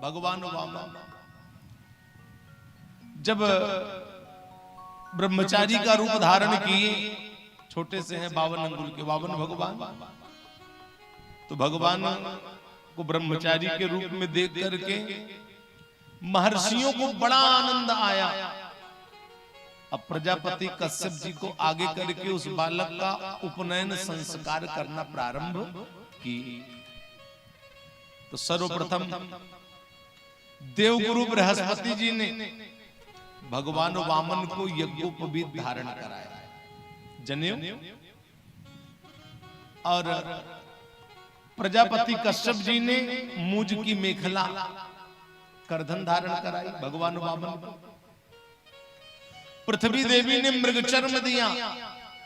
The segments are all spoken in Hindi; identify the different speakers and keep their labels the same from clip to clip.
Speaker 1: भगवान वामन जब ब्रह्मचारी का रूप धारण किए, छोटे से हैं 52 अंगुल के 52 भगवान, तो भगवान को ब्रह्मचारी के रूप में देख करके महर्षियों को बड़ा आनंद आया। अब प्रजापति कश्यप जी को आगे करके उस बालक का उपनयन संस्कार करना प्रारंभ की। तो सर्वप्रथम देवगुरु बृहस्पति जी ने भगवान वामन को यज्ञोपवीत धारण कराया, जनेऊ, और प्रजापति कश्यप जी ने मूज की मेखला करधन धारण कराई भगवान वामन को। पृथ्वी देवी ने मृग चर्म दिया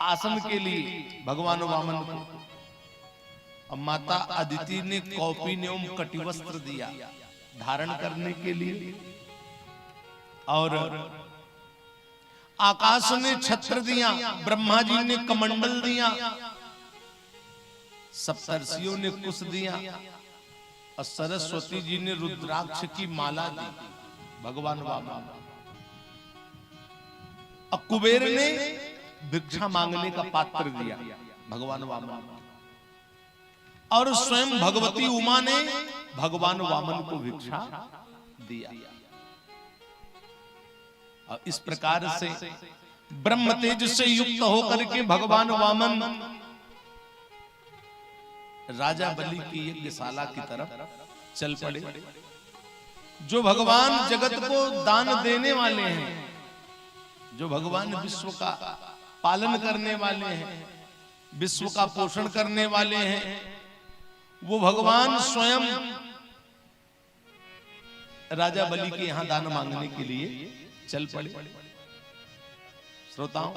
Speaker 1: आसन के लिए भगवान वामन को, और माता अदिति ने कौपीन एवं कटिवस्त्र दिया धारण करने के लिए, और आकाश ने छत्र दिया, ब्रह्मा जी ने कमंडल दिया, सप्तर्षियों ने कुश दिया, और सरस्वती जी ने रुद्राक्ष की माला दी भगवान वामन। और कुबेर ने भिक्षा मांगने का पात्र दिया भगवान वामन, और स्वयं भगवती उमा ने भगवान वामन को भिक्षा दिया। और इस प्रकार से ब्रह्म तेज से युक्त होकर के भगवान वामन राजा बलि की यज्ञशाला की तरफ चल पड़े। जो भगवान जगत को दान देने वाले हैं, जो भगवान विश्व का पालन करने वाले हैं, विश्व का पोषण करने वाले हैं, वो भगवान स्वयं राजा बलि के यहां दान मांगने के लिए चल पड़े। श्रोताओं,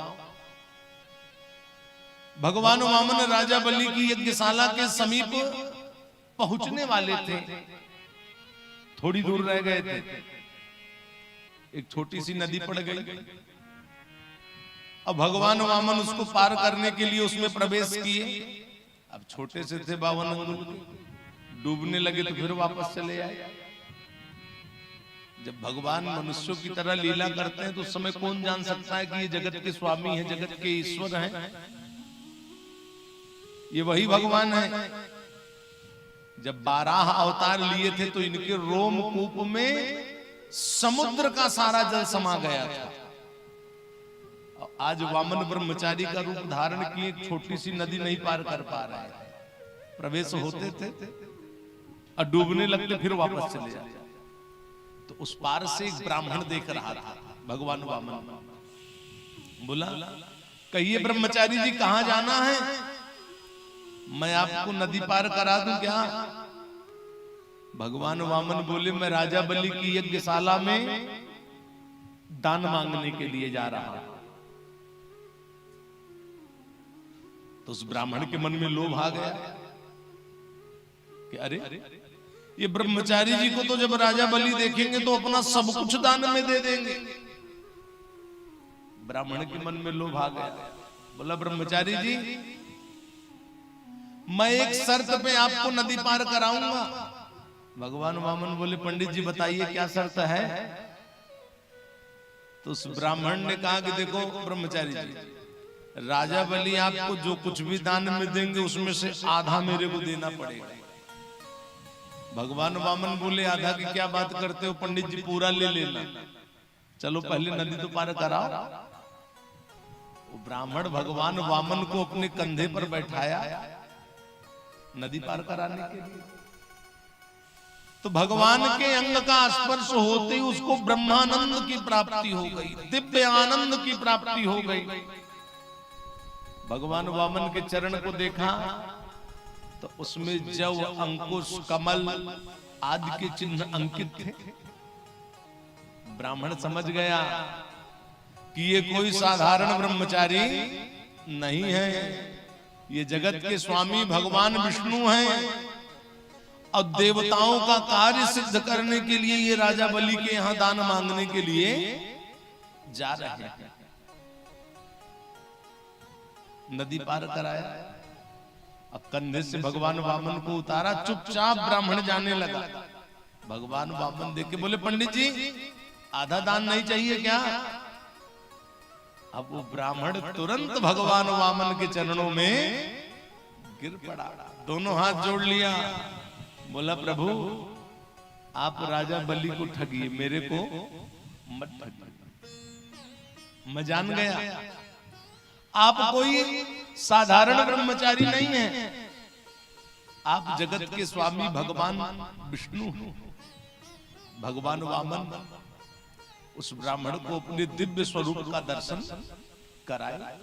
Speaker 1: भगवान वामन राजा बलि की यज्ञशाला के समीप पहुंचने वाले थे, थोड़ी दूर रह गए थे, एक छोटी सी नदी पड़ गई। अब भगवान वामन उसको पार करने के लिए उसमें प्रवेश किए। अब छोटे से थे 52 अंगुल, डूबने लगे तो फिर वापस चले आए। जब भगवान मनुष्यों की तरह लीला करते हैं तो उस समय कौन जान सकता है कि ये जगत के स्वामी हैं, जगत के ईश्वर हैं, ये वही भगवान है। जब 12 अवतार लिए थे तो इनके रोमकूप में समुद्र का सारा जल समा गया था। आज वामन ब्रह्मचारी का रूप धारण किए एक छोटी सी नदी नहीं पार कर पा रहे, प्रवेश होते थे और डूबने लगते फिर वापस चले जाते। तो उस पार से एक ब्राह्मण देख रहा था भगवान वामन, बोला, कहिए ब्रह्मचारी जी कहां जाना है, मैं आपको नदी पार करा दूं क्या? भगवान वामन बोले, मैं राजा बलि की यज्ञशाला में दान मांगने के लिए जा रहा हूं। तो उस ब्राह्मण के मन में लोभ आ गया कि अरे, ये ब्रह्मचारी जी को तो जब राजा बलि देखेंगे तो अपना सब कुछ दान में दे देंगे। ब्राह्मण के मन में लोभ आ गया, बोला, ब्रह्मचारी जी, मैं एक शर्त पे आपको नदी पार कराऊंगा। भगवान वामन बोले, पंडित जी बताइए क्या शर्त है? तो उस ब्राह्मण ने कहा कि देखो ब्रह्मचारी जी, राजा बलि आपको जो कुछ भी दान में देंगे उसमें से आधा मेरे को देना पड़ेगा। भगवान वामन बोले, आधा की क्या बात करते हो पंडित जी, पूरा ले लेना, चलो पहले नदी तो पार कराओ। वो ब्राह्मण भगवान वामन को अपने कंधे पर बैठाया नदी पार कराने के लिए। तो भगवान के अंग का स्पर्श होते ही उसको ब्रह्मानंद की प्राप्ति हो गई, दिव्य आनंद की प्राप्ति हो गई। भगवान वामन के चरण को देखा तो उसमें जव, अंकुश, कमल आदि के चिन्ह अंकित थे। ब्राह्मण समझ गया कि ये कोई साधारण ब्रह्मचारी नहीं है, ये जगत के स्वामी भगवान विष्णु हैं, और देवताओं का कार्य सिद्ध करने के लिए ये राजा बलि के यहां दान मांगने के लिए जा रहे हैं। नदी पार कराया, अब कंधे से भगवान वामन को उतारा, चुपचाप ब्राह्मण जाने लगा। भगवान वामन देख के बोले पंडित जी आधा दान नहीं चाहिए क्या? अब वो ब्राह्मण तुरंत भगवान वामन के चरणों में गिर पड़ा, दोनों हाथ जोड़ लिया, बोला प्रभु आप राजा बलि को ठगिए, मेरे को मत ठगिए। मैं जान गया आप कोई साधारण ब्रह्मचारी नहीं है, आप जगत के स्वामी भगवान विष्णु हैं। भगवान वामन उस ब्राह्मण को अपने दिव्य स्वरूप का दर्शन कराए।